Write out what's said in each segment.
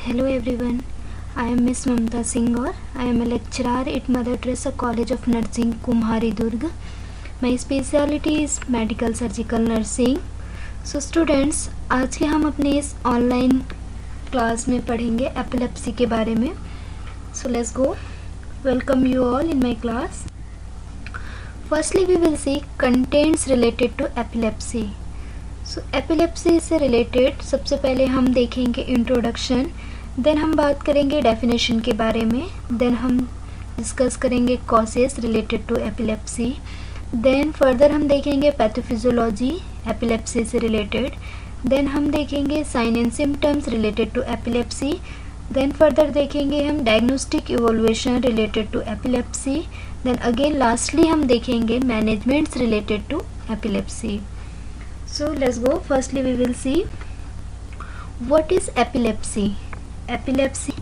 Hello everyone, I am Miss Mamta Singh और I am a lecturer at Mother Teresa College of Nursing, Kumhari, Durg. My specialty is medical surgical nursing. So students, आज के हम अपने इस online class में पढ़ेंगे epilepsy के बारे में. So let's go. Welcome you all in my class. Firstly we will see contents related to epilepsy. So epilepsy से रिलेटेड सबसे पहले हम देखेंगे इंट्रोडक्शन, देन हम बात करेंगे डेफिनेशन के बारे में, देन हम डिस्कस करेंगे causes related to epilepsy, then further हम देखेंगे पैथोफिजियोलॉजी एपिलेप्सी से रिलेटेड, देन हम देखेंगे sign and symptoms related to epilepsy, then further देखेंगे हम diagnostic evolution related to epilepsy, then again lastly हम देखेंगे managements related to epilepsy. So let's go. Firstly we will see what is epilepsy. Epilepsy,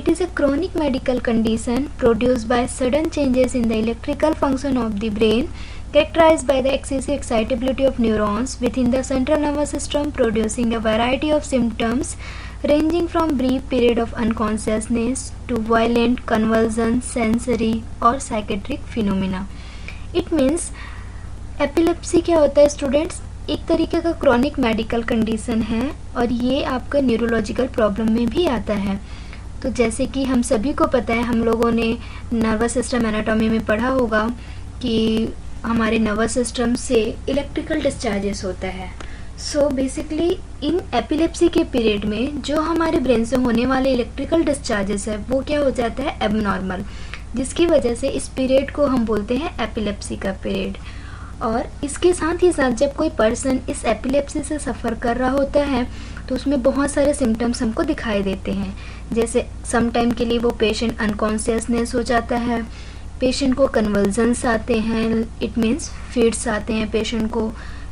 it is a chronic medical condition produced by sudden changes in the electrical function of the brain characterized by the excessive excitability of neurons within the central nervous system, producing a variety of symptoms ranging from brief period of unconsciousness to violent convulsions, sensory or psychiatric phenomena. It means epilepsy क्या होता है students, एक तरीके का chronic medical condition है और ये आपका न्यूरोलॉजिकल प्रॉब्लम में भी आता है. तो जैसे कि हम सभी को पता है, हम लोगों ने नर्वस सिस्टम एनाटॉमी में पढ़ा होगा कि हमारे नर्वस सिस्टम से इलेक्ट्रिकल डिस्चार्जेस होता है. सो बेसिकली इन एपिलेप्सी के पीरियड में जो हमारे ब्रेन से होने वाले इलेक्ट्रिकल डिस्चार्जेस है वो क्या हो जाता है, एबनॉर्मल, जिसकी वजह से इस पीरियड को हम बोलते हैं एपिलेप्सी का पीरियड. और इसके साथ ही साथ जब कोई पर्सन इस एपिलेप्सी से सफ़र कर रहा होता है तो उसमें बहुत सारे सिम्टम्स हमको दिखाई देते हैं. जैसे सम टाइम के लिए वो पेशेंट अनकॉन्शियसनेस हो जाता है, पेशेंट को कन्वल्जन्स आते हैं, इट मीन्स फिट्स आते हैं पेशेंट को.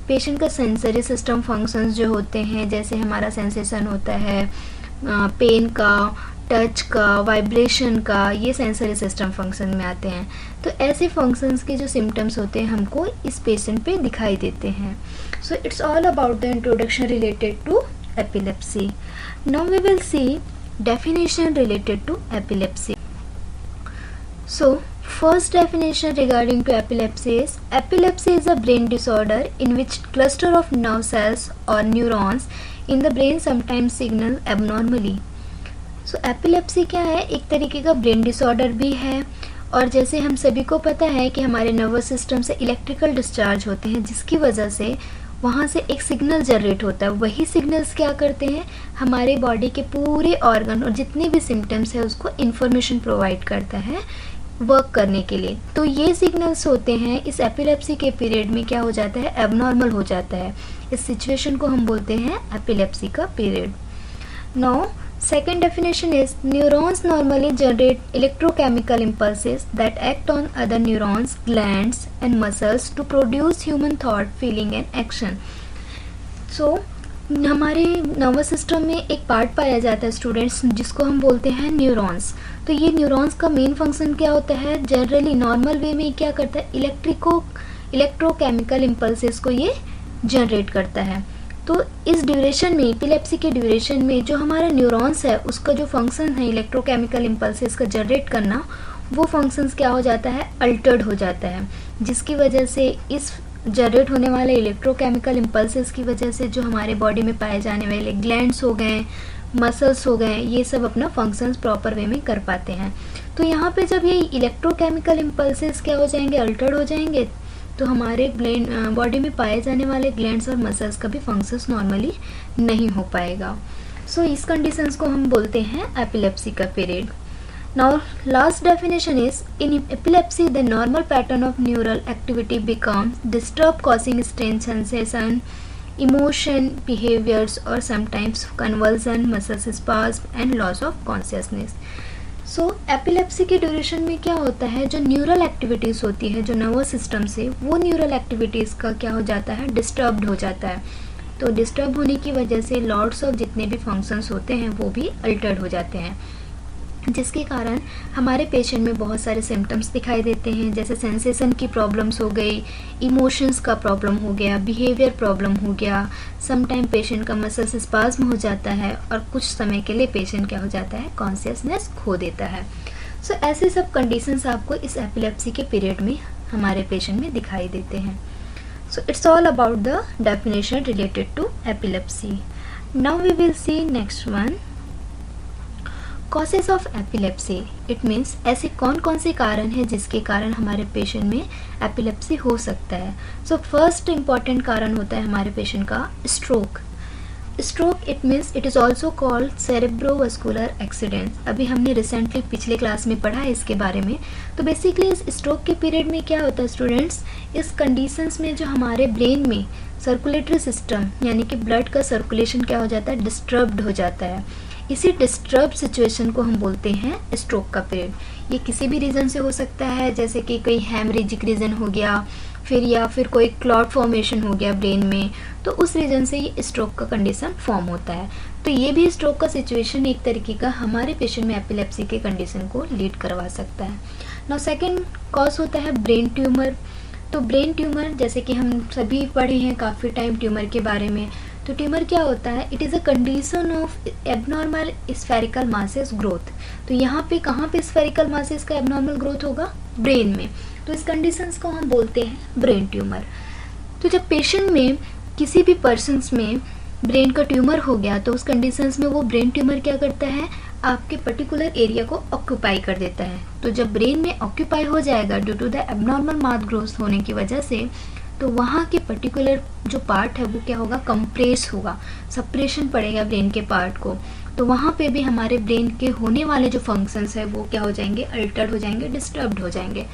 पेशेंट का सेंसरी सिस्टम फंक्शंस जो होते हैं, जैसे हमारा सेंसेशन होता है पेन का, टच का, वाइब्रेशन का, ये सेंसरी सिस्टम फंक्शन में आते हैं. तो ऐसे फंक्शंस के जो सिम्टम्स होते हैं हमको इस पेशेंट पे दिखाई देते हैं. So it's all about the introduction related to epilepsy. Now we will see definition related to epilepsy. So first definition regarding to epilepsy is a brain disorder in which cluster of nerve cells or neurons in the brain sometimes signal abnormally. So epilepsy क्या है, एक तरीके का brain disorder भी है. और जैसे हम सभी को पता है कि हमारे नर्वस सिस्टम से इलेक्ट्रिकल डिस्चार्ज होते हैं, जिसकी वजह से वहाँ से एक सिग्नल जनरेट होता है. वही सिग्नल्स क्या करते हैं, हमारे बॉडी के पूरे ऑर्गन और जितने भी सिम्टम्स है उसको इन्फॉर्मेशन प्रोवाइड करता है वर्क करने के लिए. तो ये सिग्नल्स होते हैं इस एपिलेप्सी के पीरियड में क्या हो जाता है, एबनॉर्मल हो जाता है. इस सिचुएशन को हम बोलते हैं एपिलेप्सी का period. Now second definition is neurons normally generate electrochemical impulses that act on other neurons, glands and muscles to produce human thought, feeling and action. So हमारे नर्वस सिस्टम में एक पार्ट पाया जाता है स्टूडेंट्स जिसको हम बोलते हैं न्यूरॉन्स. तो ये न्यूरॉन्स का मेन फंक्शन क्या होता है, जनरली नॉर्मल वे में क्या करता है, इलेक्ट्रोकेमिकल इम्पल्सेस को ये जनरेट करता है. तो इस ड्यूरेशन में, एपिलेप्सी के ड्यूरेशन में जो हमारा न्यूरॉन्स है उसका जो फंक्शन है इलेक्ट्रोकेमिकल इम्पल्सेस का जनरेट करना, वो फंक्शंस क्या हो जाता है, अल्टर्ड हो जाता है. जिसकी वजह से इस जनरेट होने वाले इलेक्ट्रोकेमिकल इम्पल्सेस की वजह से जो हमारे बॉडी में पाए जाने वाले ग्लैंड्स हो गए, मसल्स हो गए, ये सब अपना फंक्शंस प्रॉपर वे में कर पाते हैं. तो यहाँ पे जब ये इलेक्ट्रोकेमिकल इम्पल्सेस क्या हो जाएंगे, अल्टर्ड हो जाएंगे, तो हमारे बॉडी में पाए जाने वाले ग्लैंड्स और मसल्स का भी फंक्शंस नॉर्मली नहीं हो पाएगा. सो इस कंडीशंस को हम बोलते हैं एपिलेप्सी का period. Now last definition is in epilepsy the normal pattern of neural activity becomes disturb, causing strange sensation, emotion, behaviours और sometimes conversion, muscles spasm and loss of consciousness. So epilepsy के duration में क्या होता है, जो neural activities होती है जो नर्वस सिस्टम से, वो न्यूरल एक्टिविटीज़ का क्या हो जाता है, डिस्टर्ब्ड हो जाता है. तो डिस्टर्ब होने की वजह से लॉट्स ऑफ जितने भी फंक्शंस होते हैं वो भी अल्टर्ड हो जाते हैं. जिसके कारण हमारे पेशेंट में बहुत सारे सिम्टम्स दिखाई देते हैं, जैसे सेंसेशन की प्रॉब्लम्स हो गई, इमोशंस का प्रॉब्लम हो गया, बिहेवियर प्रॉब्लम हो गया, सम टाइम पेशेंट का मसल्स स्पाज्म हो जाता है और कुछ समय के लिए पेशेंट क्या हो जाता है, कॉन्शियसनेस खो देता है। सो ऐसे सब कंडीशंस आपको इस एपिलेप्सी के पीरियड में हमारे पेशेंट में दिखाई देते हैं। So it's all about the definition related to epilepsy. Now we will see next one, causes of epilepsy. It means ऐसे कौन कौन से कारण हैं जिसके कारण हमारे पेशेंट में एपिलेप्सी हो सकता है। सो फर्स्ट इम्पॉर्टेंट कारण होता है हमारे पेशेंट का stroke. Stroke it means it is also called cerebrovascular accident. अभी हमने रिसेंटली पिछले क्लास में पढ़ा है इसके बारे में। तो बेसिकली इस स्ट्रोक के पीरियड में क्या होता है स्टूडेंट्स, इस कंडीशंस में जो हमारे ब्रेन में सर्कुलेटरी सिस्टम यानी कि ब्लड का सर्कुलेशन क्या हो जाता है, डिस्टर्ब्ड हो जाता है। इसी डिस्टर्ब सिचुएशन को हम बोलते हैं स्ट्रोक का पीरियड। ये किसी भी रीज़न से हो सकता है, जैसे कि कोई हेमरेजिक रीज़न हो गया, फिर कोई क्लॉट फॉर्मेशन हो गया ब्रेन में, तो उस रीज़न से ये स्ट्रोक का कंडीशन फॉर्म होता है। तो ये भी स्ट्रोक का सिचुएशन एक तरीके का हमारे पेशेंट में एपिलेप्सी के कंडीशन को लीड करवा सकता है। नाउ सेकेंड कॉज होता है ब्रेन ट्यूमर। तो ब्रेन ट्यूमर जैसे कि हम सभी पढ़े हैं काफ़ी टाइम ट्यूमर के बारे में। तो ट्यूमर क्या होता है, it is a condition of abnormal spherical masses growth. तो यहाँ पे कहाँ पे स्फेरिकल मासेस का एबनॉर्मल ग्रोथ होगा, ब्रेन में। तो इस कंडीशंस को हम बोलते हैं ब्रेन ट्यूमर। तो जब पेशेंट में किसी भी पर्सन्स में ब्रेन का ट्यूमर हो गया तो उस कंडीशंस में वो ब्रेन ट्यूमर क्या करता है, आपके पर्टिकुलर एरिया को ऑक्यूपाई कर देता है। तो जब ब्रेन में ऑक्यूपाई हो जाएगा due to the abnormal mass growth होने की वजह से, तो वहाँ के पर्टिकुलर जो पार्ट है वो क्या होगा, कंप्रेस होगा, सप्रेशन पड़ेगा ब्रेन के पार्ट को। तो वहाँ पे भी हमारे ब्रेन के होने वाले जो फंक्शंस है वो क्या हो जाएंगे, अल्टर्ड हो जाएंगे, डिस्टर्ब्ड हो जाएंगे।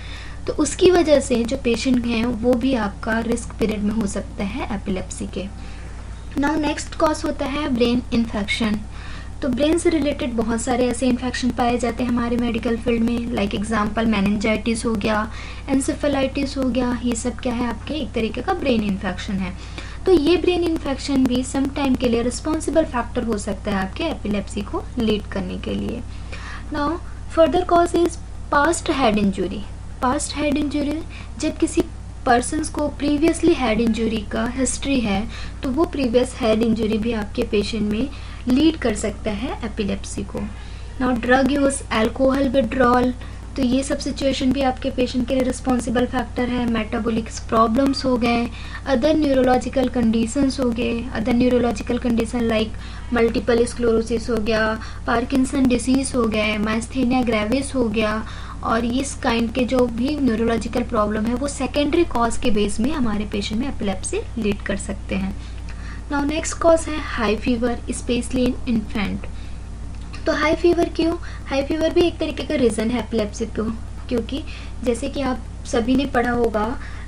तो उसकी वजह से जो पेशेंट हैं वो भी आपका रिस्क पीरियड में हो सकता है एपिलेप्सी के। नाउ नेक्स्ट कॉज होता है ब्रेन इन्फेक्शन। तो ब्रेन से रिलेटेड बहुत सारे ऐसे इन्फेक्शन पाए जाते हैं हमारे मेडिकल फील्ड में, लाइक एग्जांपल मेनिंजाइटिस हो गया, एंसेफेलाइटिस हो गया। ये सब क्या है, आपके एक तरीके का ब्रेन इन्फेक्शन है। तो ये ब्रेन इन्फेक्शन भी सम टाइम के लिए रिस्पॉन्सिबल फैक्टर हो सकता है आपके एपिलेप्सी को लीड करने के लिए। Now further cause is past head injury. Past head injury, जब किसी पर्सन्स को प्रीवियसली हेड इंजुरी का हिस्ट्री है तो वो प्रीवियस हेड इंजुरी भी आपके पेशेंट में लीड कर सकता है एपिलेप्सी को। Now drug use, alcohol withdrawal, तो ये सब सिचुएशन भी आपके पेशेंट के लिए रिस्पॉन्सिबल फैक्टर है। मेटाबॉलिक प्रॉब्लम्स हो गए, अदर न्यूरोलॉजिकल कंडीशंस हो गए, other neurological condition like multiple sclerosis हो गया, पार्किंसन डिसीज़ हो गए, माइस्थेनिया ग्रेविस हो गया, और इस काइंड के जो भी न्यूरोलॉजिकल प्रॉब्लम है वो सेकेंडरी कॉज के बेस में हमारे पेशेंट में एपिलेप्सी लीड कर सकते हैं। नाउ नेक्स्ट कॉज है high fever, specially in infant. तो हाई फीवर क्यों, हाई फीवर भी एक तरीके का रीज़न है एपिलेप्सी को, क्योंकि जैसे कि आप सभी ने पढ़ा होगा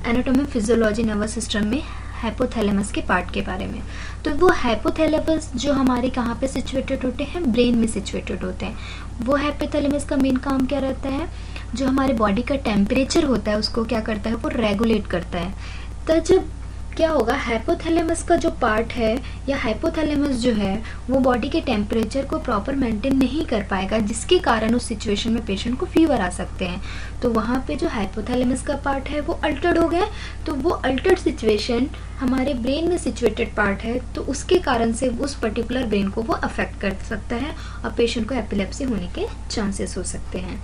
एनाटॉमी फिजियोलॉजी नर्वस सिस्टम में हाइपोथैलेमस के पार्ट के बारे में। तो वो हाइपोथैलेमस जो हमारे कहाँ पे सिचुएटेड होते हैं, ब्रेन में सिचुएटेड होते हैं। वो हाइपोथैलेमस का मेन काम क्या रहता है, जो हमारे बॉडी का टेम्परेचर होता है उसको क्या करता है, वो रेगुलेट करता है। तो जब क्या होगा, हाइपोथैलेमस का जो पार्ट है या हाइपोथैलेमस जो है वो बॉडी के टेम्परेचर को प्रॉपर मेंटेन नहीं कर पाएगा, जिसके कारण उस सिचुएशन में पेशेंट को फीवर आ सकते हैं। तो वहाँ पे जो हाइपोथैलेमस का पार्ट है वो अल्टर्ड हो गया, तो वो अल्टर्ड सिचुएशन हमारे ब्रेन में सिचुएटेड पार्ट है, तो उसके कारण से उस पर्टिकुलर ब्रेन को वो अफेक्ट कर सकता है और पेशेंट को एपिलेप्सी होने के चांसेस हो सकते हैं।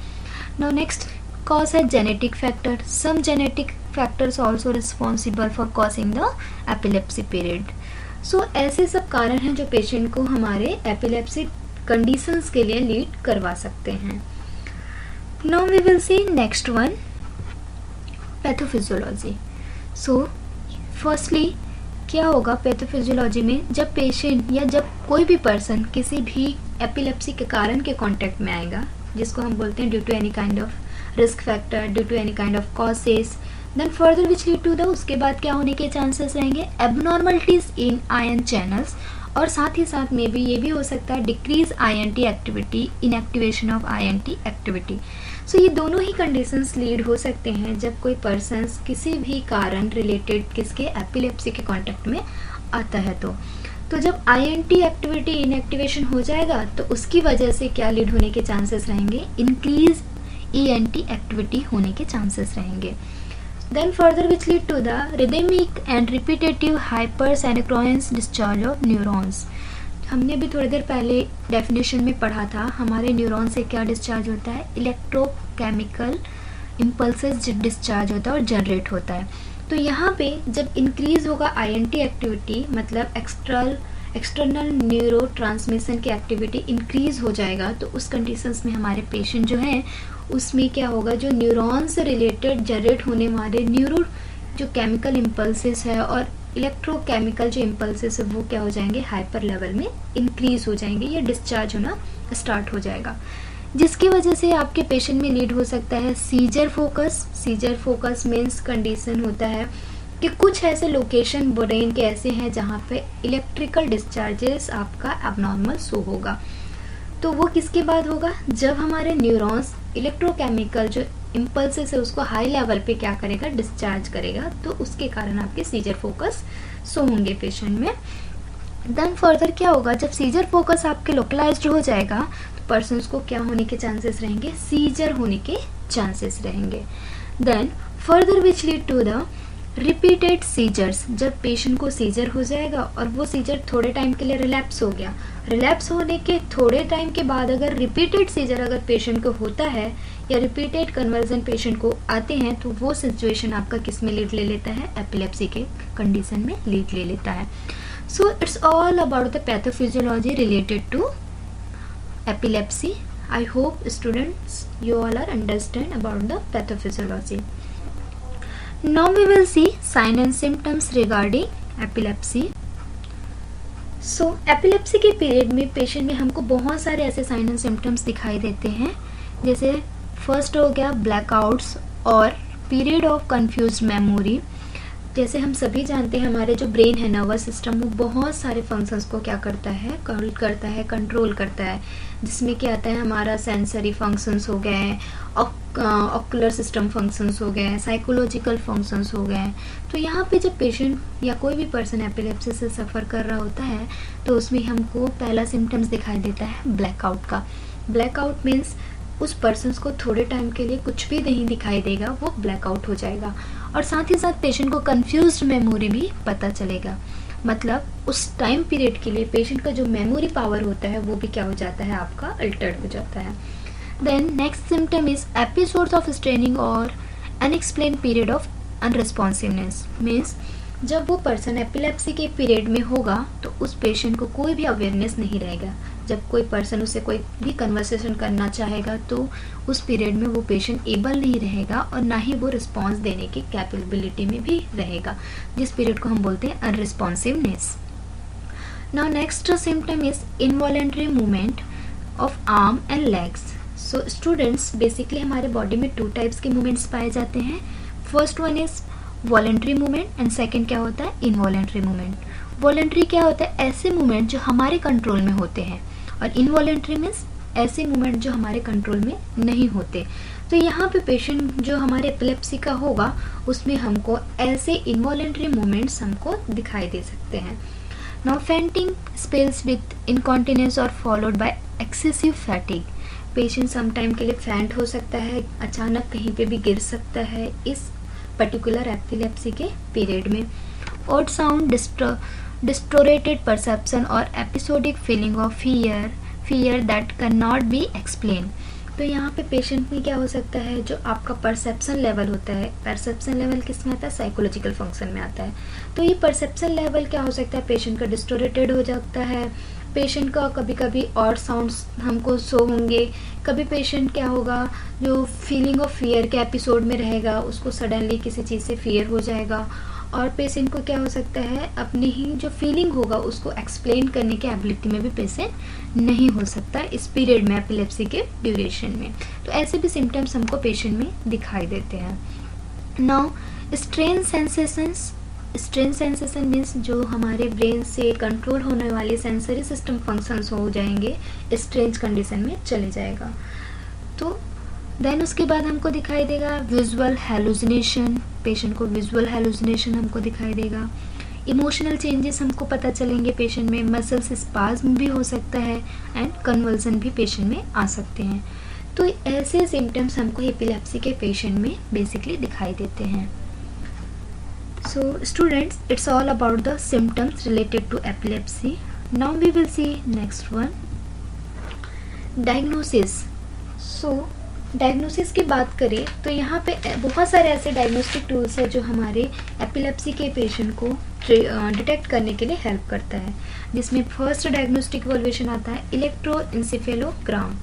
नाउ नेक्स्ट कॉज है genetic factor. Some genetic factors also responsible for causing the epilepsy period. So ऐसे सब कारण हैं जो पेशेंट को हमारे एपिलेप्सी कंडीशंस के लिए लीड करवा सकते हैं। Now we will see next one, pathophysiology. So firstly क्या होगा पैथोफिजियोलॉजी में, जब पेशेंट या जब कोई भी पर्सन किसी भी एपिलेप्सी के कारण के कांटेक्ट में आएगा, जिसको हम बोलते हैं due to any kind of risk factor, due to any kind of causes, then further which lead to the, उसके बाद क्या होने के चांसेस रहेंगे, एबनॉर्मलिटीज इन आयन चैनल्स, और साथ ही साथ में भी ये भी हो सकता है decrease INT activity, inactivation of INT activity. So ये दोनों ही कंडीशंस लीड हो सकते हैं जब कोई पर्सन किसी भी कारण रिलेटेड किसके एपिलेप्सी के कांटेक्ट में आता है। तो जब INT एक्टिविटी इनएक्टिवेशन हो जाएगा तो उसकी वजह से क्या लीड होने के चांसेस रहेंगे, इंक्रीज ENT एक्टिविटी होने के चांसेस रहेंगे. Then further which lead to the rhythmic and repetitive hypersynchronous discharge of neurons. हमने भी थोड़ी देर पहले डेफिनेशन में पढ़ा था, हमारे न्यूरॉन से क्या डिस्चार्ज होता है, इलेक्ट्रोकेमिकल इम्पल्सेस डिस्चार्ज होता है और जनरेट होता है. तो यहाँ पे जब इंक्रीज होगा INT एक्टिविटी, मतलब एक्सटर्नल न्यूरो ट्रांसमिशन की एक्टिविटी इंक्रीज हो जाएगा, तो उस कंडीशंस में हमारे पेशेंट जो हैं उसमें क्या होगा, जो न्यूरॉन से रिलेटेड जनरेट होने वाले न्यूरो जो केमिकल इम्पल्सेस है और इलेक्ट्रोकेमिकल जो इम्पल्सेस है वो क्या हो जाएंगे, हाइपर लेवल में इंक्रीज हो जाएंगे, ये डिस्चार्ज होना स्टार्ट हो जाएगा, जिसकी वजह से आपके पेशेंट में लीड हो सकता है seizure focus. Seizure focus means condition होता है कि कुछ ऐसे लोकेशन ब्रेन के ऐसे हैं जहाँ पे इलेक्ट्रिकल डिस्चार्जेस आपका एबनॉर्मल शो होगा. तो वो किसके बाद होगा, जब हमारे न्यूरॉन्स इलेक्ट्रोकेमिकल जो इम्पल्सेस है उसको हाई लेवल पे क्या करेगा, डिस्चार्ज करेगा, तो उसके कारण आपके सीजर फोकस शो होंगे पेशेंट में. देन फर्दर क्या होगा, जब सीजर फोकस आपके लोकलाइज्ड हो जाएगा तो पर्सन्स को क्या होने के चांसेस रहेंगे, सीजर होने के चांसेस रहेंगे. Then further which lead to the repeated seizures. जब पेशेंट को सीजर हो जाएगा और वो सीजर थोड़े टाइम के लिए रिलैप्स हो गया, रिलैप्स होने के थोड़े टाइम के बाद अगर रिपीटेड सीजर अगर पेशेंट को होता है या रिपीटेड कन्वर्जन पेशेंट को आते हैं, तो वो सिचुएशन आपका किस में लीड ले लेता है, एपिलेप्सी के कंडीशन में लीड ले लेता है. So it's all about the pathophysiology related to epilepsy. I hope students you all are understand about the pathophysiology. Now we will see sign and symptoms regarding epilepsy. So epilepsy के period में patient में हमको बहुत सारे ऐसे sign and symptoms दिखाई देते हैं, जैसे फर्स्ट हो गया ब्लैकआउट्स और पीरियड ऑफ कंफ्यूज्ड मेमोरी. जैसे हम सभी जानते हैं हमारे जो ब्रेन है, नर्वस सिस्टम, वो बहुत सारे फंक्शंस को क्या करता है, कंट्रोल करता है, जिसमें क्या आता है, हमारा सेंसरी फंक्शंस हो गए, ऑक्यूलर सिस्टम फंक्शंस हो गए, साइकोलॉजिकल फंक्शंस हो गए. तो यहाँ पे जब पेशेंट या कोई भी पर्सन एपिलेप्सी से सफ़र कर रहा होता है तो उसमें हमको पहला सिम्टम्स दिखाई देता है ब्लैकआउट का. ब्लैकआउट मीन्स उस पर्सन्स को थोड़े टाइम के लिए कुछ भी नहीं दिखाई देगा, वो ब्लैकआउट हो जाएगा. और साथ ही साथ पेशेंट को कंफ्यूज्ड मेमोरी भी पता चलेगा, मतलब उस टाइम पीरियड के लिए पेशेंट का जो मेमोरी पावर होता है वो भी क्या हो जाता है, आपका अल्टर्ड हो जाता है. Then next symptom is episodes of straining और unexplained period of unresponsiveness. Means जब वो पर्सन एपिलेप्सी के पीरियड में होगा तो उस पेशेंट को कोई भी अवेयरनेस नहीं रहेगा. जब कोई पर्सन उससे कोई भी कन्वर्सेशन करना चाहेगा तो उस पीरियड में वो पेशेंट एबल नहीं रहेगा और ना ही वो रिस्पॉन्स देने की कैपेबिलिटी में भी रहेगा, जिस पीरियड को हम बोलते हैं unresponsiveness. Now next symptom is involuntary movement of arm and legs. So students, basically हमारे बॉडी में 2 टाइप्स के मूवमेंट्स पाए जाते हैं. First one is voluntary movement and second क्या होता है, इनवॉलेंट्री मूवमेंट. वॉलेंट्री क्या होता है, ऐसे मूवमेंट जो हमारे कंट्रोल में होते हैं, और इनवॉलेंट्री मीन्स ऐसे मूवमेंट जो हमारे कंट्रोल में नहीं होते. तो यहाँ पे पेशेंट जो हमारे एपिलेप्सी का होगा उसमें हमको ऐसे इनवॉलेंट्री मूवमेंट्स हमको दिखाई दे सकते हैं. Now fainting spells with incontinence और followed by excessive fatigue. Patient some time के लिए फैंट हो सकता है, अचानक कहीं पे भी गिर सकता है इस पर्टिकुलर एपिलेप्सी के पीरियड में. ऑड साउंड, distorted perception और episodic feeling of fear that cannot be explained. तो यहाँ पे पेशेंट में क्या हो सकता है, जो आपका परसेप्शन लेवल होता है, परसेप्शन लेवल किस में आता है, साइकोलॉजिकल फंक्शन में आता है. तो ये परसेप्शन लेवल क्या हो सकता है, पेशेंट का डिस्टोरेटेड हो जाता है. पेशेंट का कभी कभी और साउंड्स हमको शो होंगे, कभी पेशेंट क्या होगा, जो फीलिंग ऑफ फियर के एपिसोड में रहेगा उसको सडनली किसी चीज़ से फियर हो जाएगा. और पेशेंट को क्या हो सकता है, अपनी ही जो फीलिंग होगा उसको एक्सप्लेन करने की एबिलिटी में भी पेशेंट नहीं हो सकता इस पीरियड में, एपिलेप्सी के ड्यूरेशन में. तो ऐसे भी सिम्टम्स हमको पेशेंट में दिखाई देते हैं. Now strain sensations. Strain sensation means जो हमारे ब्रेन से कंट्रोल होने वाले सेंसरी सिस्टम फंक्शंस हो जाएंगे, स्ट्रेंज कंडीशन में चले जाएगा. तो देन उसके बाद हमको दिखाई देगा विजुअल हेलुसिनेशन. पेशेंट को विजुअल हेलुसिनेशन हमको दिखाई देगा. इमोशनल चेंजेस हमको पता चलेंगे पेशेंट में, मसल्स स्पाज्म भी हो सकता है एंड कन्वल्सन भी पेशेंट में आ सकते हैं। तो ऐसे सिम्टम्स हमको एपिलेप्सी के पेशेंट में बेसिकली दिखाई देते हैं। So students, it's all about the symptoms related to epilepsy. Now we will see next one, diagnosis. So diagnosis की बात करें तो यहाँ पे बहुत सारे ऐसे डायग्नोस्टिक टूल्स है जो हमारे एपिलेप्सी के पेशेंट को डिटेक्ट करने के लिए हेल्प करता है, जिसमें फर्स्ट डायग्नोस्टिक इवैल्यूएशन आता है इलेक्ट्रोएन्सेफेलोग्राम।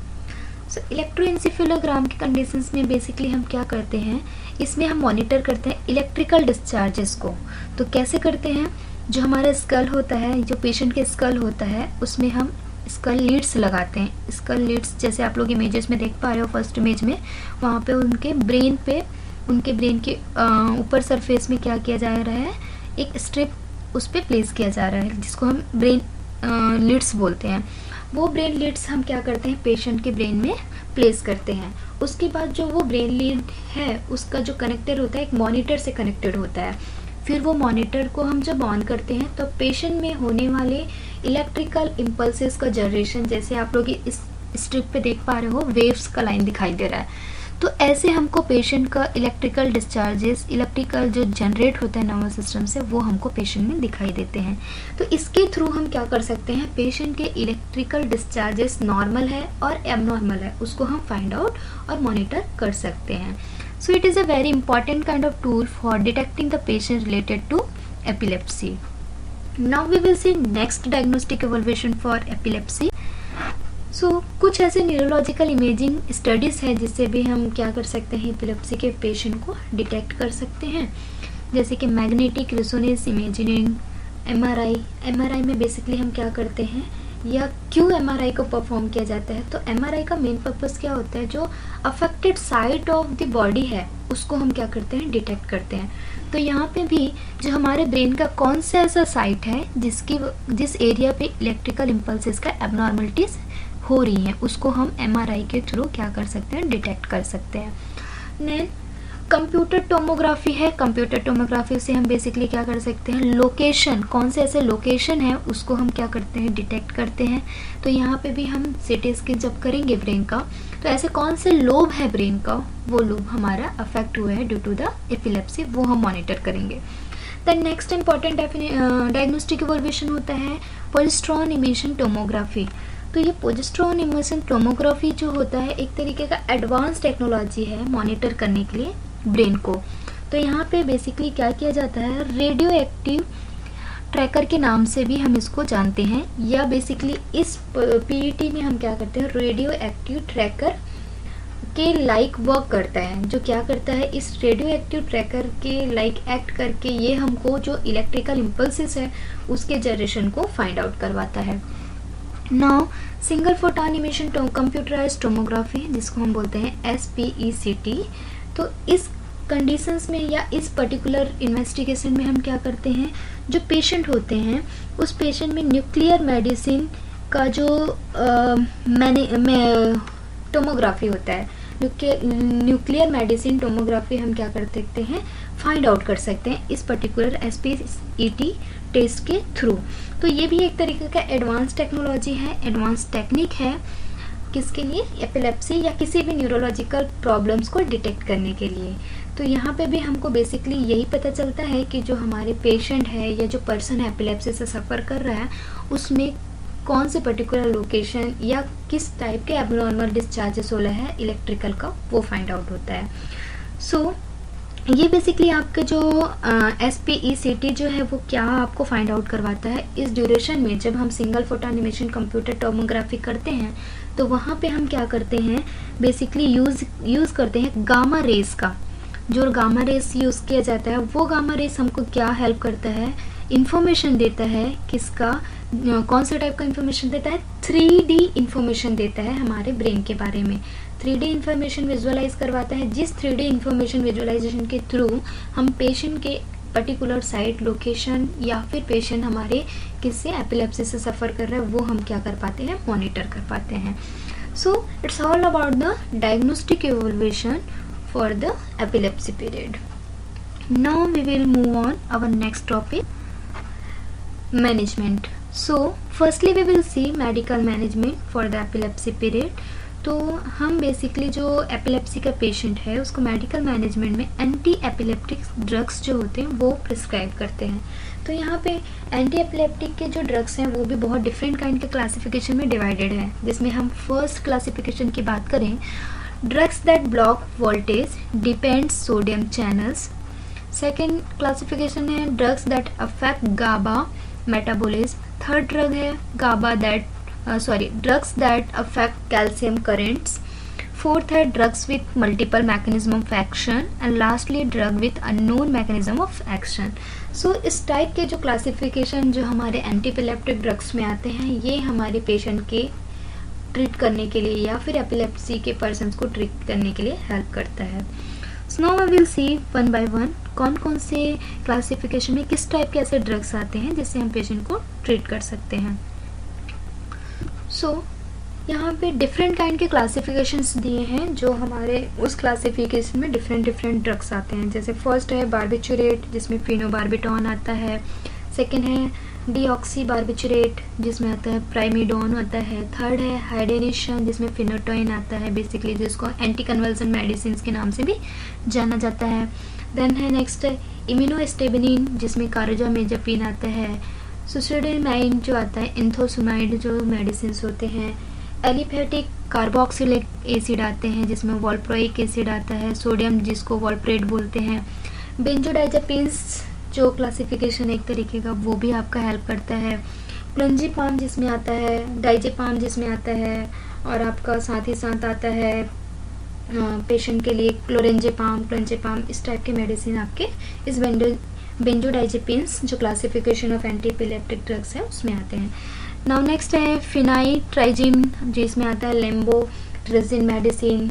सो इलेक्ट्रोएन्सेफेलोग्राम की कंडीशंस में बेसिकली हम क्या करते हैं, इसमें हम मॉनिटर करते हैं इलेक्ट्रिकल डिस्चार्जेस को। तो कैसे करते हैं, जो हमारा स्कल होता है, जो पेशेंट के स्कल होता है, उसमें हम स्कल लीड्स लगाते हैं। स्कल लीड्स जैसे आप लोग इमेजेस में देख पा रहे हो, फर्स्ट इमेज में वहाँ पे उनके ब्रेन के ऊपर सरफेस में क्या किया जा रहा है, एक स्ट्रिप उस पर प्लेस किया जा रहा है, जिसको हम ब्रेन लीड्स बोलते हैं। वो ब्रेन लीड्स हम क्या करते हैं, पेशेंट के ब्रेन में प्लेस करते हैं। उसके बाद जो वो ब्रेन लीड है उसका जो कनेक्टर होता है एक मॉनिटर से कनेक्टेड होता है। फिर वो मॉनिटर को हम जब ऑन करते हैं तो पेशेंट में होने वाले इलेक्ट्रिकल इम्पल्सेस का जनरेशन, जैसे आप लोग इस स्ट्रिप पे देख पा रहे हो, वेव्स का लाइन दिखाई दे रहा है। तो ऐसे हमको पेशेंट का इलेक्ट्रिकल डिस्चार्जेस, इलेक्ट्रिकल जो जनरेट होता है नर्वस सिस्टम से, वो हमको पेशेंट में दिखाई देते हैं। तो इसके थ्रू हम क्या कर सकते हैं, पेशेंट के इलेक्ट्रिकल डिस्चार्जेस नॉर्मल है और एबनॉर्मल है, उसको हम फाइंड आउट और मॉनिटर कर सकते हैं। So it is a very important kind of tool for detecting the patient related to epilepsy. Now we will see next diagnostic evaluation for epilepsy. So कुछ ऐसे न्यूरोलॉजिकल इमेजिंग स्टडीज़ है जिससे भी हम क्या कर सकते हैं, एपिलेप्सी के पेशेंट को डिटेक्ट कर सकते हैं, जैसे कि मैग्नेटिक रेजोनेंस इमेजिंग, एमआरआई में बेसिकली हम क्या करते हैं, या क्यों एमआरआई को परफॉर्म किया जाता है। तो एमआरआई का मेन पर्पस क्या होता है, जो affected site of the body है उसको हम क्या करते हैं, डिटेक्ट करते हैं। तो यहाँ पे भी जो हमारे ब्रेन का कौन सा ऐसा साइट है जिस एरिया पे इलेक्ट्रिकल इम्पल्सेस का एबनॉर्मलिटीज हो रही है, उसको हम एमआरआई के थ्रू क्या कर सकते हैं, डिटेक्ट कर सकते हैं। देन कंप्यूटर टोमोग्राफी है। कंप्यूटर टोमोग्राफी से हम बेसिकली क्या कर सकते हैं, लोकेशन, कौन से ऐसे लोकेशन है उसको हम क्या करते हैं, डिटेक्ट करते हैं। तो यहाँ पे भी हम सीटी स्कैन जब करेंगे ब्रेन का, तो ऐसे कौन से लोब है ब्रेन का, वो लोब हमारा अफेक्ट हुआ है ड्यू टू द एपिलेप्सी, वो हम मॉनिटर करेंगे। Then next important diagnostic evaluation होता है पोजिट्रॉन इमिशन टोमोग्राफी। तो ये पोजिट्रॉन इमिशन टोमोग्राफी जो होता है एक तरीके का एडवांस टेक्नोलॉजी है मॉनिटर करने के लिए ब्रेन को। तो यहाँ पे बेसिकली क्या किया जाता है, रेडियो एक्टिव ट्रैकर के नाम से भी हम इसको जानते हैं, या बेसिकली इस पीईटी में हम क्या करते हैं, रेडियो एक्टिव ट्रैकर के लाइक वर्क करता है। जो क्या करता है, इस रेडियो एक्टिव ट्रैकर के लाइक एक्ट करके ये हमको जो इलेक्ट्रिकल इम्पल्सेस है उसके जनरेशन को फाइंड आउट करवाता है। Now single photon emission computerised tomography, जिसको हम बोलते हैं SPECT। तो इस कंडीशंस में या इस पर्टिकुलर इन्वेस्टिगेशन में हम क्या करते हैं, जो पेशेंट होते हैं उस पेशेंट में न्यूक्लियर मेडिसिन का जो टोमोग्राफी होता है, न्यूक्लियर मेडिसिन टोमोग्राफी हम क्या कर सकते हैं, फाइंड आउट कर सकते हैं इस पर्टिकुलर SPECT टेस्ट के थ्रू। तो ये भी एक तरीके का एडवांस टेक्नोलॉजी है, एडवांस टेक्निक है, किसके लिए, एपिलेप्सी या किसी भी न्यूरोलॉजिकल प्रॉब्लम्स को डिटेक्ट करने के लिए। तो यहाँ पे भी हमको बेसिकली यही पता चलता है कि जो हमारे पेशेंट है या जो पर्सन है एपिलेप्सी से सफ़र कर रहा है उसमें कौन से पर्टिकुलर लोकेशन या किस टाइप के एबनॉर्मल डिस्चार्जेस हो रहा है इलेक्ट्रिकल का, वो फाइंड आउट होता है। सो ये बेसिकली आपका जो SPECT जो है वो क्या आपको फाइंड आउट करवाता है, इस ड्यूरेशन में जब हम single photon emission computer tomography करते हैं तो वहाँ पे हम क्या करते हैं, बेसिकली यूज़ करते हैं गामा रेस का। जो गामा रेस यूज़ किया जाता है वो गामा रेस हमको क्या हेल्प करता है, इंफॉर्मेशन देता है, किसका, कौन सा टाइप का इंफॉर्मेशन देता है, 3D इंफॉर्मेशन देता है हमारे ब्रेन के बारे में। 3D इंफॉर्मेशन विजुअलाइज करवाता है, जिस 3D इंफॉर्मेशन विजुअलाइजेशन के थ्रू हम पेशेंट के पर्टिकुलर साइट, लोकेशन या फिर पेशेंट हमारे किससे एपिलेप्सी से सफ़र कर रहा है वो हम क्या कर पाते हैं, मॉनिटर कर पाते हैं। So it's all about the diagnostic evaluation for the epilepsy period. Now we will move on our next topic, management. So firstly we will see medical management for the epilepsy period. तो हम basically जो epilepsy का patient है उसको medical management में anti epileptic drugs जो होते हैं वो प्रिस्क्राइब करते हैं. तो यहाँ पे एंटी एपिलेप्टिक के जो ड्रग्स हैं वो भी बहुत डिफरेंट काइंड के क्लासिफिकेशन में डिवाइडेड है, जिसमें हम फर्स्ट क्लासिफिकेशन की बात करें, drugs that block voltage depend sodium channels. Second classification है drugs that affect GABA metabolism. Third drug है GABA drugs that affect calcium currents. Fourth है drugs with multiple mechanism of action and lastly drug with unknown mechanism of action. So इस type के जो classification जो हमारे एंटीएपिलेप्टिक drugs में आते हैं ये हमारे पेशेंट के ट्रीट करने के लिए या फिर एपिलेप्सी के पर्सन्स को ट्रीट करने के लिए हेल्प करता है. So now we will see one by one कौन कौन से क्लासिफिकेशन में किस टाइप के ऐसे ड्रग्स आते हैं जिससे हम पेशेंट को ट्रीट कर सकते हैं. सो यहाँ पे डिफरेंट काइंड के क्लासिफिकेशंस दिए हैं जो हमारे उस क्लासिफिकेशन में डिफरेंट ड्रग्स आते हैं. जैसे फर्स्ट है बार्बिचुरेट जिसमें फिनोबार्बिटॉन आता है. सेकंड है डीऑक्सी बार्बिचुरेट जिसमें आता है प्राइमिडोन आता है. थर्ड है हाइडेनिशन जिसमें फिनोटोइन आता है, बेसिकली जिसको एंटी कन्वल्सन मेडिसिन के नाम से भी जाना जाता है. देन है नेक्स्ट है इम्यूनोस्टेबिनिन जिसमें कार्बामेजापिन आता है. सुसोडिनामाइन जो आता है, एंथोसुमाइड जो मेडिसिन होते हैं. एलिफेटिक कार्बोक्सिलिक एसिड आते हैं जिसमें वॉल्प्रोइक एसिड आता है. सोडियम जिसको वॉल्प्रेट बोलते हैं. बेंजोडाइजेपिन्स जो क्लासिफिकेशन एक तरीके का वो भी आपका हेल्प करता है. क्लोंजिपाम जिसमें आता है, डाइजेपाम जिसमें आता है और आपका साथ ही साथ आता है पेशेंट के लिए क्लोरेंजेपाम इस टाइप के मेडिसिन आपके इस बेंजोडाइजेपिन्स जो क्लासिफिकेशन ऑफ एंटीएपिलेप्टिक ड्रग्स है उसमें आते हैं. नाउ नेक्स्ट है फिनाइट्राइजिन जिसमें आता है लेम्बोट्रिजिन मेडिसिन.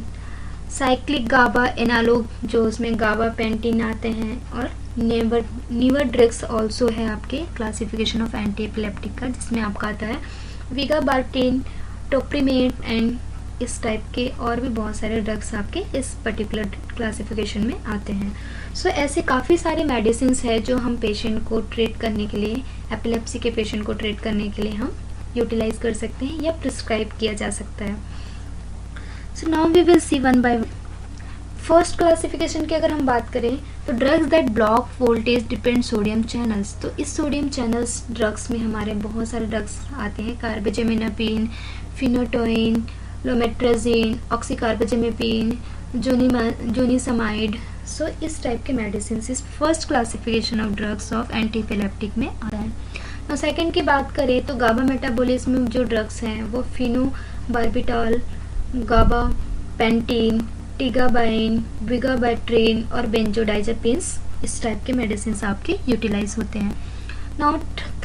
साइक्लिक गाबा एनालॉग जो उसमें गाबा पेंटिन आते हैं. और नीवर ड्रग्स ऑल्सो है आपके क्लासिफिकेशन ऑफ एंटीएपिलेप्टिक का जिसमें आपका आता है विगाबार्टिन, टोप्रीमेट एंड इस टाइप के और भी बहुत सारे ड्रग्स आपके इस पर्टिकुलर क्लासिफिकेशन में आते हैं. सो ऐसे काफ़ी सारे मेडिसिन है जो हम पेशेंट को ट्रीट करने के लिए, एपिलेप्सी के पेशेंट को ट्रीट करने के लिए हम यूटिलाइज कर सकते हैं या प्रिस्क्राइब किया जा सकता है. So now we will see one by one. First classification की अगर हम बात करें तो drugs that block voltage depend sodium channels. तो इस सोडियम चैनल्स ड्रग्स में हमारे बहुत सारे ड्रग्स आते हैं. कार्बाजेमिनापिन, फिनोटोइन, लोमेट्राजिन, ऑक्सीकार्बाजेमिपिन, जोनिसमाइड. सो इस टाइप के मेडिसिन इस first classification of drugs of antiepileptic में आता है. और सेकंड की बात करें तो गाबा मेटाबॉलिज्म में जो ड्रग्स हैं वो फिनोबार्बिटॉल, गाबा पेंटिन, टिगाबाइन, विगाबैट्रिन और बेंजोडाइजेपिन्स इस टाइप के मेडिसिन आपके यूटिलाइज होते हैं. नाउ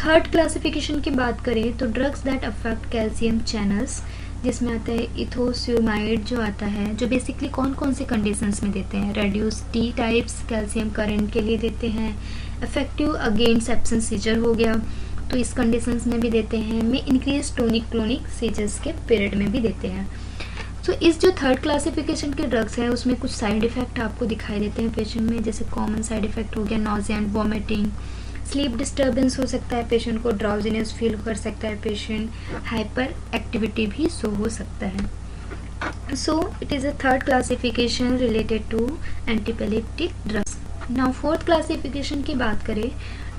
थर्ड क्लासिफिकेशन की बात करें तो drugs that affect calcium channels जिसमें आता है इथोस्यूमाइड जो आता है जो बेसिकली कौन कौन से कंडीशंस में देते हैं. Reduce T types calcium current के लिए देते हैं. इफेक्टिव अगेंस्ट एब्सेंट सीजर हो गया तो इस कंडीशंस में भी देते हैं. में इंक्रीज टोनिक क्लोनिक सीजर्स के पीरियड में भी देते हैं. तो इस जो थर्ड क्लासिफिकेशन के ड्रग्स हैं उसमें कुछ साइड इफेक्ट आपको दिखाई देते हैं पेशेंट में. जैसे कॉमन साइड इफेक्ट हो गया nausea and vomiting, sleep disturbance हो सकता है पेशेंट को, ड्राउजीनेस फील कर सकता है पेशेंट, हाइपर एक्टिविटी भी शो हो सकता है. So it is a third classification related to antiepileptic drugs. Now fourth classification की बात करें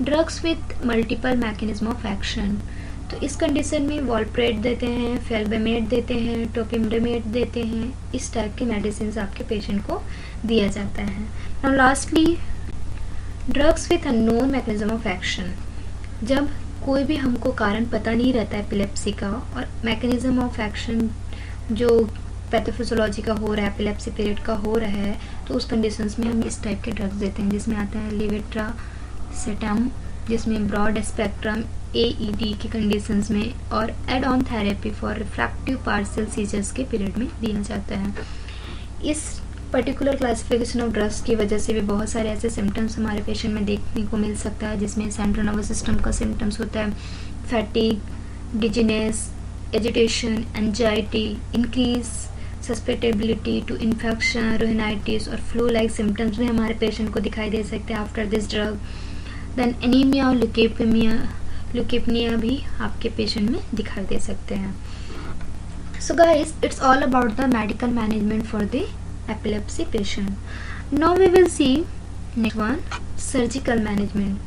drugs with multiple mechanism of action. तो इस कंडीशन में वॉल्प्रेट देते हैं, फेल्बेमेट देते हैं, टोपिमडेमेट देते हैं. इस टाइप के मेडिसिन आपके पेशेंट को दिया जाता है. Now lastly drugs with unknown mechanism of action. जब कोई भी हमको कारण पता नहीं रहता है एपिलेप्सी का और मैकेनिज्म ऑफ एक्शन जो पैथोफिजियोलॉजी का हो रहा है, एपिलेप्सी पीरियड का हो रहा है, तो उस कंडीशंस में हम इस टाइप के ड्रग्स देते हैं जिसमें आता है लेवेट्रासेटम जिसमें ब्रॉड स्पेक्ट्रम AED की कंडीशंस में और add on therapy for refractive partial seizures के पीरियड में दिया जाता है. इस पर्टिकुलर क्लासिफिकेशन ऑफ ड्रग्स की वजह से भी बहुत सारे ऐसे सिम्टम्स हमारे पेशेंट में देखने को मिल सकता है जिसमें सेंट्रल नर्वस सिस्टम का सिम्टम्स होता है fatigue, dizziness, agitation, anxiety, increase susceptibility to infection, rhinitis और फ्लू लाइक सिम्टम्स भी हमारे पेशेंट को दिखाई दे सकते हैं after this drug. Then anaemia, leukaemia भी आपके पेशेंट में दिखाई दे सकते हैं। So guys, it's all about the medical management for the epilepsy patient. Now we will see next one, surgical management.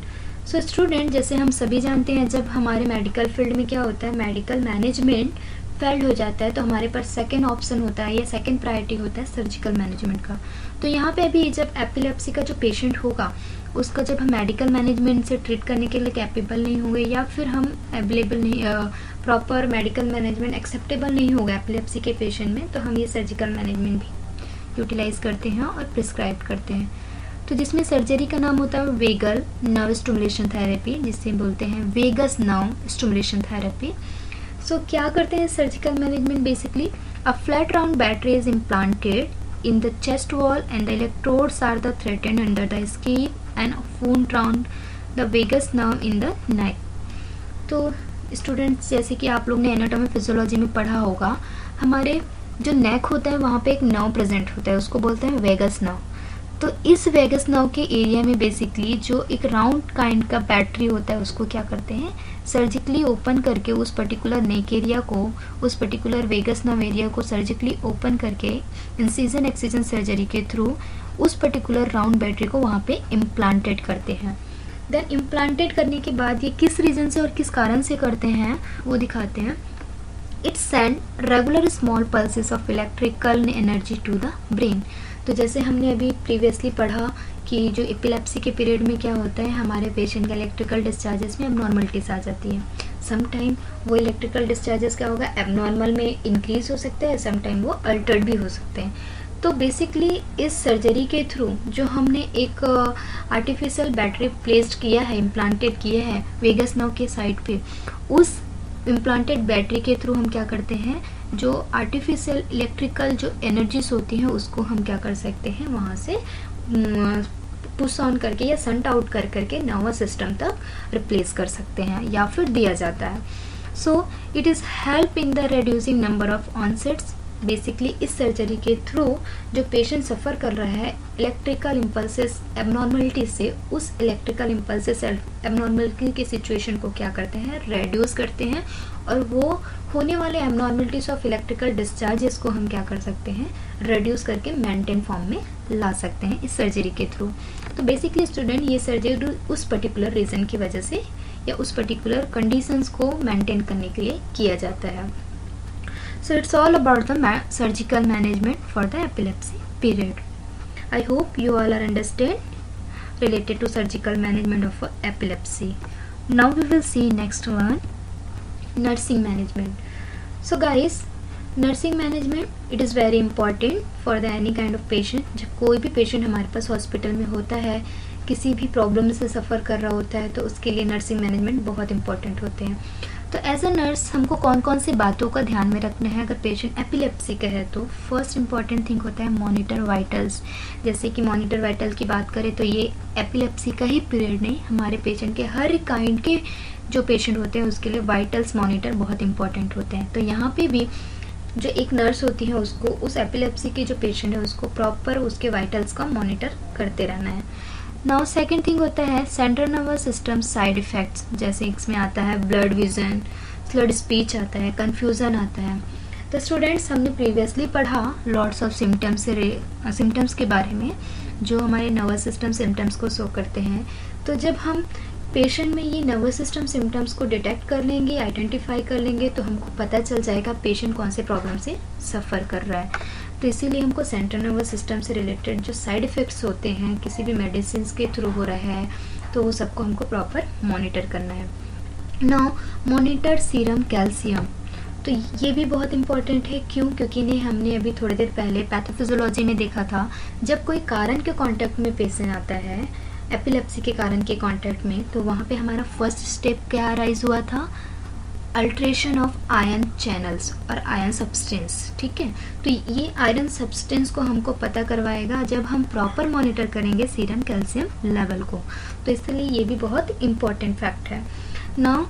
So student, जैसे हम सभी जानते हैं जब हमारे मेडिकल फील्ड में क्या होता है, मेडिकल मैनेजमेंट फेल्ड हो जाता है तो हमारे पास सेकंड ऑप्शन होता है या सेकंड प्रायोरिटी होता है सर्जिकल मैनेजमेंट का. तो यहाँ पे अभी जब एपिलेप्सी का जो पेशेंट होगा उसका जब हम मेडिकल मैनेजमेंट से ट्रीट करने के लिए कैपेबल नहीं होंगे या फिर हम अवेलेबल नहीं, प्रॉपर मेडिकल मैनेजमेंट एक्सेप्टेबल नहीं होगा एपिलेप्सी के पेशेंट में, तो हम ये सर्जिकल मैनेजमेंट भी यूटिलाइज करते हैं और प्रिस्क्राइब करते हैं. तो जिसमें सर्जरी का नाम होता है वेगल नर्व स्टिमुलेशन थेरेपी, जिसे बोलते हैं वेगस नर्व स्टिमुलेशन थेरेपी. सो क्या करते हैं surgical management, basically a flat round battery is implanted in the chest wall and the electrodes are the threaded under the skin and wound round the vagus nerve in the neck. तो students, जैसे कि आप लोग ने anatomy physiology में पढ़ा होगा, हमारे जो नेक होता है वहाँ पे एक नर्व प्रेजेंट होता है, उसको बोलते हैं वेगस नर्व. तो इस वेगस नर्व के एरिया में बेसिकली जो एक राउंड काइंड का बैटरी होता है उसको क्या करते हैं, सर्जिकली ओपन करके उस पर्टिकुलर नेक एरिया को, उस पर्टिकुलर वेगस नर्व एरिया को सर्जिकली ओपन करके इंसिजन एक्सिजन सर्जरी के थ्रू उस पर्टिकुलर राउंड बैटरी को वहाँ पे इम्प्लांटेड करते हैं. देन इम्प्लांटेड करने के बाद ये किस रीजन से और किस कारण से करते हैं वो दिखाते हैं. It send regular small pulses of electrical energy to the brain. तो जैसे हमने अभी प्रीवियसली पढ़ा कि जो एपिलेप्सी के पीरियड में क्या होता है, हमारे पेशेंट के इलेक्ट्रिकल डिस्चार्जेस में एबनॉर्मलिटीज आ जाती है. समटाइम वो इलेक्ट्रिकल डिस्चार्जेस क्या होगा, एबनॉर्मल में इंक्रीज हो सकता है, समटाइम वो अल्टर्ड भी हो सकते हैं. तो बेसिकली इस सर्जरी के थ्रू जो हमने एक आर्टिफिशियल बैटरी प्लेस्ड किया है, इम्प्लांटेड किया है वेगस नर्व के साइड पे, उस इम्प्लांटेड बैटरी के थ्रू हम क्या करते हैं, जो आर्टिफिशियल इलेक्ट्रिकल जो एनर्जीज होती हैं उसको हम क्या कर सकते हैं, वहाँ से पुश ऑन करके या संट आउट कर करके नर्वस सिस्टम तक रिप्लेस कर सकते हैं या फिर दिया जाता है. So it is help in the reducing number of ऑनसेट्स. Basically इस सर्जरी के थ्रू जो पेशेंट सफ़र कर रहा है इलेक्ट्रिकल इम्पल्सेस एबनॉर्मलिटी से, उस इलेक्ट्रिकल इम्पल्सेस एबनॉर्मलिटी की सिचुएशन को क्या करते हैं, रेड्यूस करते हैं, और वो होने वाले एबनॉर्मलिटीज ऑफ इलेक्ट्रिकल डिस्चार्जेस को हम क्या कर सकते हैं, रेड्यूस करके मेंटेन फॉर्म में ला सकते हैं इस सर्जरी के थ्रू. तो बेसिकली स्टूडेंट, ये सर्जरी उस पर्टिकुलर रीज़न की वजह से या उस पर्टिकुलर कंडीशंस को मेंटेन करने के लिए किया जाता है. So it's all about the surgical management for the epilepsy period. I hope you all are understand related to surgical management of epilepsy. Now we will see next one, nursing management. So guys, nursing management it is very important for the any kind of patient. जब कोई भी patient हमारे पास hospital में होता है, किसी भी problem से सफ़र कर रहा होता है, तो उसके लिए नर्सिंग मैनेजमेंट बहुत इंपॉर्टेंट होते हैं. तो एज अ नर्स हमको कौन कौन सी बातों का ध्यान में रखना है अगर पेशेंट एपिलेप्सी का है. तो फर्स्ट इंपॉर्टेंट थिंग होता है मॉनिटर वाइटल्स. जैसे कि मॉनिटर वाइटल की बात करें तो ये एपिलेप्सी का ही पीरियड नहीं, हमारे पेशेंट के हर काइंड के जो पेशेंट होते हैं उसके लिए वाइटल्स मॉनिटर बहुत इंपॉर्टेंट होते हैं. तो यहाँ पे भी जो एक नर्स होती है उसको उस एपिलेप्सी के जो पेशेंट है उसको प्रॉपर उसके वाइटल्स का मॉनिटर करते रहना है. नाउ सेकंड थिंग होता है central nervous system side effects. जैसे इसमें आता है ब्लड विजन, स्लर्ड स्पीच आता है, कन्फ्यूज़न आता है. तो स्टूडेंट्स, हमने प्रीवियसली पढ़ा लॉट्स ऑफ सिम्टम्स के बारे में जो हमारे नर्वस सिस्टम सिम्टम्स को शो करते हैं. तो जब हम पेशेंट में ये नर्वस सिस्टम सिम्टम्स को डिटेक्ट कर लेंगे, आइडेंटिफाई कर लेंगे, तो हमको पता चल जाएगा पेशेंट कौन से प्रॉब्लम से सफ़र कर रहा है. तो इसीलिए हमको सेंट्रल नर्वस सिस्टम से रिलेटेड जो साइड इफ़ेक्ट्स होते हैं किसी भी मेडिसिन के थ्रू हो रहा है तो वो सबको हमको प्रॉपर मॉनिटर करना है. Now monitor serum calcium. तो ये भी बहुत इंपॉर्टेंट है. क्यों? क्योंकि इन्हें हमने अभी थोड़ी देर पहले पैथोफिजियोलॉजी में देखा था. जब कोई कारण के कांटेक्ट में पेशेंट आता है एपिलेप्सी के कारण के कांटेक्ट में, तो वहाँ पे हमारा फर्स्ट स्टेप क्या राइज हुआ था, अल्ट्रेशन ऑफ आयन चैनल्स और आयन सब्सटेंस. ठीक है, तो ये आयरन सब्सटेंस को हमको पता करवाएगा जब हम प्रॉपर मॉनिटर करेंगे सीरम कैल्शियम लेवल को. तो इसलिए ये भी बहुत इंपॉर्टेंट फैक्ट है. Now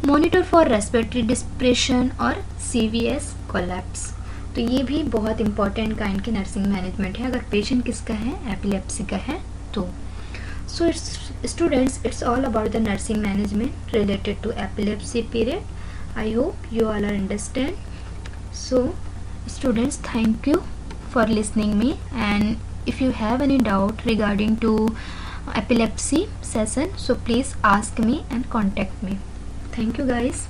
monitor for respiratory depression और सीवीएस कोलैप्स. तो ये भी बहुत इंपॉर्टेंट काइंड की नर्सिंग मैनेजमेंट है अगर पेशेंट किसका है, एपिलेप्सी का है तो. So it's all about the nursing management related to epilepsy period. I hope you all are understand. So students, thank you for listening me, and if you have any doubt regarding to epilepsy session, so please ask me and contact me. Thank you guys.